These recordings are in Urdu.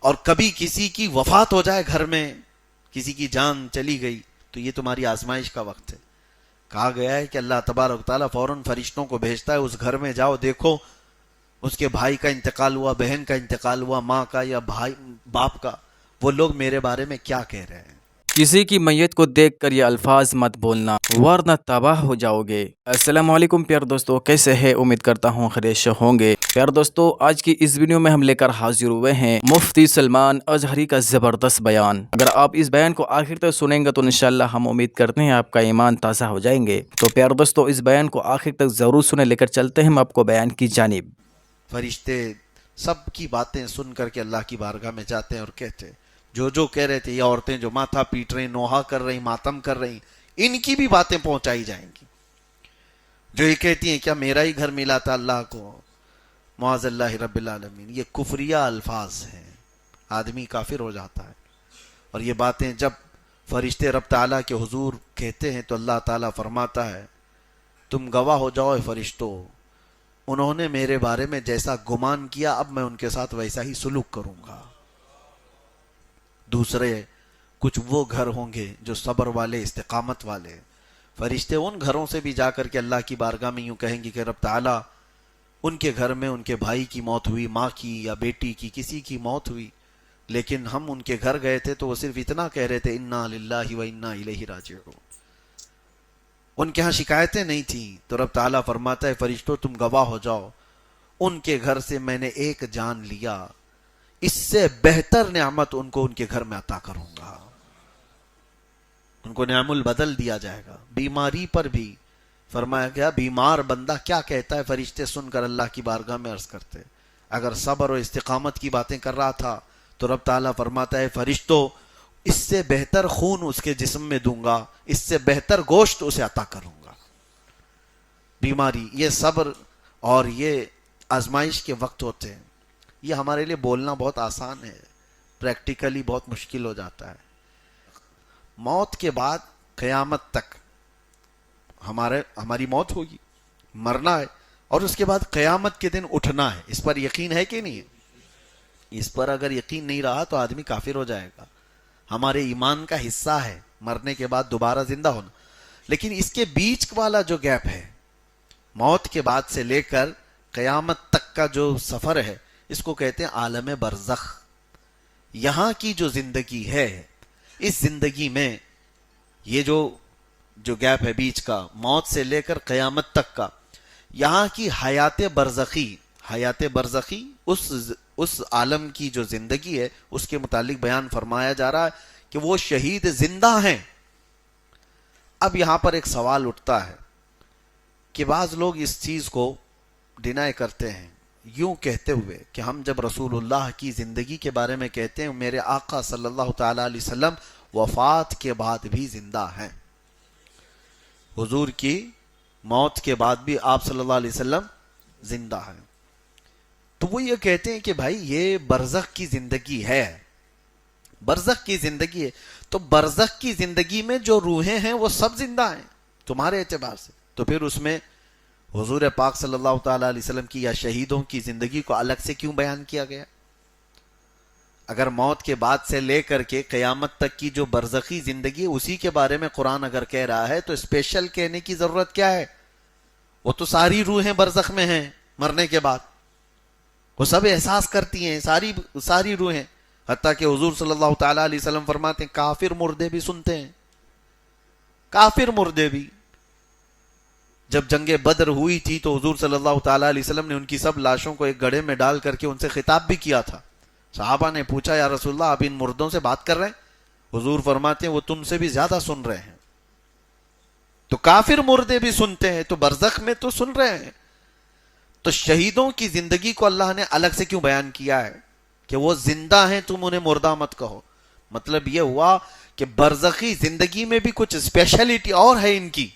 اور کبھی کسی کی وفات ہو جائے گھر میں، کسی کی جان چلی گئی، تو یہ تمہاری آزمائش کا وقت ہے. کہا گیا ہے کہ اللہ تبارک و تعالیٰ فوراً فرشتوں کو بھیجتا ہے، اس گھر میں جاؤ، دیکھو اس کے بھائی کا انتقال ہوا، بہن کا انتقال ہوا، ماں کا یا بھائی باپ کا، وہ لوگ میرے بارے میں کیا کہہ رہے ہیں. کسی کی میت کو دیکھ کر یہ الفاظ مت بولنا ورنہ تباہ ہو جاؤ گے. السلام علیکم پیار دوستو، کیسے ہیں؟ امید کرتا ہوں خیریت سے ہوں گے. پیار دوستو، آج کی اس ویڈیو میں ہم لے کر حاضر ہوئے ہیں مفتی سلمان اظہری کا زبردست بیان. اگر آپ اس بیان کو آخر تک سنیں گے تو انشاءاللہ ہم امید کرتے ہیں آپ کا ایمان تازہ ہو جائیں گے. تو پیار دوستو، اس بیان کو آخر تک ضرور سنیں. لے کر چلتے ہیں ہم آپ کو بیان کی جانب. فرشتے سب کی باتیں سن کر کے اللہ کی بارگاہ میں جاتے ہیں اور کہتے ہیں، جو کہہ رہے تھے، یہ عورتیں جو ماتھا پیٹ رہی، نوحہ کر رہی، ماتم کر رہی، ان کی بھی باتیں پہنچائی جائیں گی. جو یہ کہتی ہیں کیا میرا ہی گھر ملا تھا اللہ کو، معاذ اللہ رب العالمین. یہ کفریہ الفاظ ہیں، آدمی کافر ہو جاتا ہے. اور یہ باتیں جب فرشتے رب تعالیٰ کے حضور کہتے ہیں تو اللہ تعالیٰ فرماتا ہے تم گواہ ہو جاؤ فرشتوں، انہوں نے میرے بارے میں جیسا گمان کیا اب میں ان کے ساتھ ویسا ہی سلوک کروں گا. دوسرے کچھ وہ گھر ہوں گے جو صبر والے، استقامت والے. فرشتے ان گھروں سے بھی جا کر کے اللہ کی بارگاہ میں یوں کہیں گے کہ رب تعالیٰ ان کے گھر میں ان کے بھائی کی موت ہوئی، ماں کی یا بیٹی کی، کسی کی موت ہوئی، لیکن ہم ان کے گھر گئے تھے تو وہ صرف اتنا کہہ رہے تھے انا للہ و انا الیہ راجعون. ان کے ہاں شکایتیں نہیں تھیں. تو رب تعالیٰ فرماتا ہے فرشتوں تم گواہ ہو جاؤ، ان کے گھر سے میں نے ایک جان لیا، اس سے بہتر نعمت ان کو ان کے گھر میں عطا کروں گا. ان کو نعم البدل دیا جائے گا. بیماری پر بھی فرمایا گیا بیمار بندہ کیا کہتا ہے، فرشتے سن کر اللہ کی بارگاہ میں عرض کرتے. اگر صبر و استقامت کی باتیں کر رہا تھا تو رب تعالیٰ فرماتا ہے فرشتوں اس سے بہتر خون اس کے جسم میں دوں گا، اس سے بہتر گوشت اسے عطا کروں گا. بیماری، یہ صبر اور یہ آزمائش کے وقت ہوتے ہیں. یہ ہمارے لیے بولنا بہت آسان ہے، پریکٹیکلی بہت مشکل ہو جاتا ہے. موت کے بعد قیامت تک ہماری موت ہوگی، مرنا ہے، اور اس کے بعد قیامت کے دن اٹھنا ہے. اس پر یقین ہے کہ نہیں ہے؟ اس پر اگر یقین نہیں رہا تو آدمی کافر ہو جائے گا. ہمارے ایمان کا حصہ ہے مرنے کے بعد دوبارہ زندہ ہونا. لیکن اس کے بیچ والا جو گیپ ہے، موت کے بعد سے لے کر قیامت تک کا جو سفر ہے، اس کو کہتے ہیں عالم برزخ. یہاں کی جو زندگی ہے، اس زندگی میں یہ جو گیپ ہے بیچ کا، موت سے لے کر قیامت تک کا، یہاں کی حیات برزخی اس عالم کی جو زندگی ہے اس کے متعلق بیان فرمایا جا رہا ہے کہ وہ شہید زندہ ہیں. اب یہاں پر ایک سوال اٹھتا ہے کہ بعض لوگ اس چیز کو ڈینائی کرتے ہیں یوں کہتے ہوئے کہ ہم جب رسول اللہ کی زندگی کے بارے میں کہتے ہیں میرے آقا صلی اللہ تعالی علیہ وسلم وفات کے بعد بھی زندہ ہیں، حضور کی موت کے بعد بھی آپ صلی اللہ علیہ وسلم زندہ ہیں. تو وہ یہ کہتے ہیں کہ بھائی یہ برزخ کی زندگی ہے، برزخ کی زندگی ہے، تو برزخ کی زندگی میں جو روحیں ہیں وہ سب زندہ ہیں تمہارے اعتبار سے. تو پھر اس میں حضور پاک صلی اللہ تعالی علیہ وسلم کی یا شہیدوں کی زندگی کو الگ سے کیوں بیان کیا گیا؟ اگر موت کے بعد سے لے کر کے قیامت تک کی جو برزخی زندگی اسی کے بارے میں قرآن اگر کہہ رہا ہے تو اسپیشل کہنے کی ضرورت کیا ہے؟ وہ تو ساری روحیں برزخ میں ہیں مرنے کے بعد، وہ سب احساس کرتی ہیں، ساری روحیں. حتیٰ کہ حضور صلی اللہ تعالی علیہ وسلم فرماتے ہیں کافر مردے بھی سنتے ہیں. کافر مردے بھی. جب جنگ بدر ہوئی تھی تو حضور صلی اللہ تعالی علیہ وسلم نے ان کی سب لاشوں کو ایک گڑھے میں ڈال کر کے ان سے خطاب بھی کیا تھا. صحابہ نے پوچھا یا رسول اللہ آپ ان مردوں سے بات کر رہے ہیں؟ حضور فرماتے ہیں وہ تم سے بھی زیادہ سن رہے ہیں. تو کافر مردے بھی سنتے ہیں تو برزخ میں تو سن رہے ہیں. تو شہیدوں کی زندگی کو اللہ نے الگ سے کیوں بیان کیا ہے کہ وہ زندہ ہیں، تم انہیں مردہ مت کہو؟ مطلب یہ ہوا کہ برزخی زندگی میں بھی کچھ اسپیشلٹی اور ہے ان کی.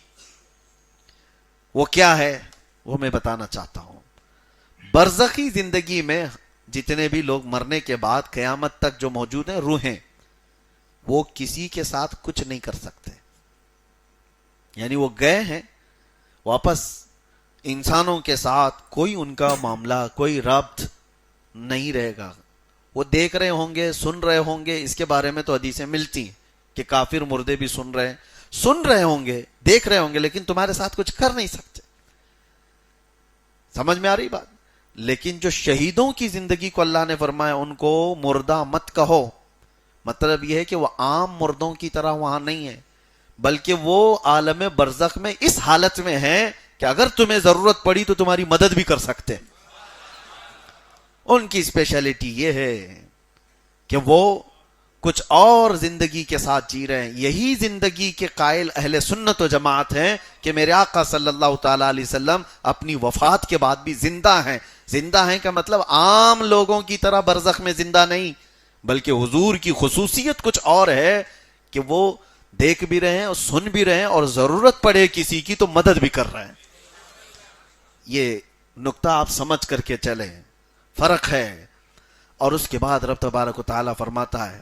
وہ کیا ہے وہ میں بتانا چاہتا ہوں. برزخی زندگی میں جتنے بھی لوگ مرنے کے بعد قیامت تک جو موجود ہیں روحیں، وہ کسی کے ساتھ کچھ نہیں کر سکتے. یعنی وہ گئے ہیں واپس، انسانوں کے ساتھ کوئی ان کا معاملہ، کوئی ربط نہیں رہے گا. وہ دیکھ رہے ہوں گے، سن رہے ہوں گے، اس کے بارے میں تو حدیثیں ملتی ہیں کہ کافر مردے بھی سن رہے ہوں گے، دیکھ رہے ہوں گے، لیکن تمہارے ساتھ کچھ کر نہیں سکتے. سمجھ میں آ رہی بات؟ لیکن جو شہیدوں کی زندگی کو اللہ نے فرمایا ان کو مردہ مت کہو، مطلب یہ ہے کہ وہ عام مردوں کی طرح وہاں نہیں ہے، بلکہ وہ عالم برزخ میں اس حالت میں ہیں کہ اگر تمہیں ضرورت پڑی تو تمہاری مدد بھی کر سکتے. ان کی اسپیشلٹی یہ ہے کہ وہ کچھ اور زندگی کے ساتھ جی رہے ہیں. یہی زندگی کے قائل اہل سنت و جماعت ہیں کہ میرے آقا صلی اللہ تعالی علیہ وسلم اپنی وفات کے بعد بھی زندہ ہیں. زندہ ہیں کا مطلب عام لوگوں کی طرح برزخ میں زندہ نہیں، بلکہ حضور کی خصوصیت کچھ اور ہے کہ وہ دیکھ بھی رہے ہیں اور سن بھی رہے ہیں اور ضرورت پڑے کسی کی تو مدد بھی کر رہے ہیں. یہ نقطہ آپ سمجھ کر کے چلیں، فرق ہے. اور اس کے بعد رب تبارک و تعالیٰ فرماتا ہے،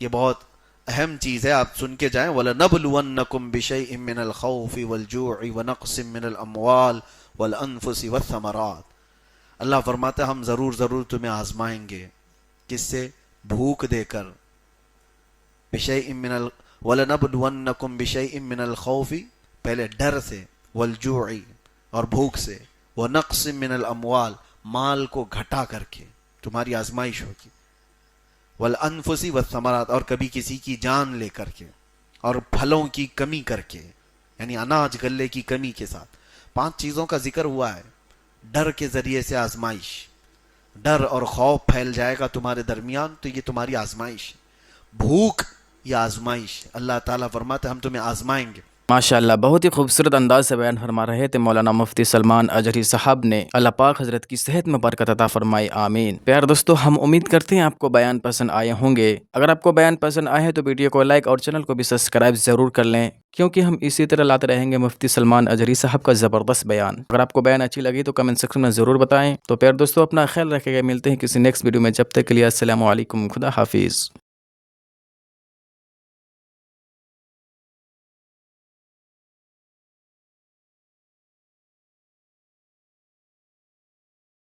یہ بہت اہم چیز ہے، آپ سن کے جائیں، وَلَنَبْلُوَنَّكُمْ بِشَيْءٍ مِّنَ الْخَوْفِ وَالْجُوعِ وَنَقْصٍ مِّنَ الْأَمْوَالِ وَالْأَنفُسِ وَالثَّمَرَاتِ. اللہ فرماتا ہے ہم ضرور تمہیں آزمائیں گے. کس سے؟ بھوک دے کر. وَلَنَبْلُوَنَّكُمْ بِشَيْءٍ مِّنَ الْخَوْفِ پہلے ڈر سے، وَالْجُوعِ اور بھوک سے، وَنَقْصٍ مِّنَ الْأَمْوَالِ مال کو گھٹا کر کے تمہاری آزمائش ہوگی، والانفس والثمرات اور کبھی کسی کی جان لے کر کے، اور پھلوں کی کمی کر کے، یعنی اناج غلے کی کمی کے ساتھ. 5 چیزوں کا ذکر ہوا ہے. ڈر کے ذریعے سے آزمائش، ڈر اور خوف پھیل جائے گا تمہارے درمیان تو یہ تمہاری آزمائش. بھوک یہ آزمائش. اللہ تعالیٰ فرماتے ہم تمہیں آزمائیں گے. ماشاءاللہ، بہت ہی خوبصورت انداز سے بیان فرما رہے تھے مولانا مفتی سلمان اجری صاحب نے. اللہ پاک حضرت کی صحت میں برکت عطا فرمائے، آمین. پیار دوستو، ہم امید کرتے ہیں آپ کو بیان پسند آئے ہوں گے. اگر آپ کو بیان پسند آئے تو ویڈیو کو لائک اور چینل کو بھی سبسکرائب ضرور کر لیں، کیونکہ ہم اسی طرح لاتے رہیں گے مفتی سلمان اجری صاحب کا زبردست بیان. اگر آپ کو بیان اچھی لگی تو کمنٹ سیکشن میں ضرور بتائیں. تو پیار دوستو، اپنا خیال رکھے گا. ملتے ہیں کسی نیکسٹ ویڈیو میں. جب تک کے لیے السلام علیکم، خدا حافظ.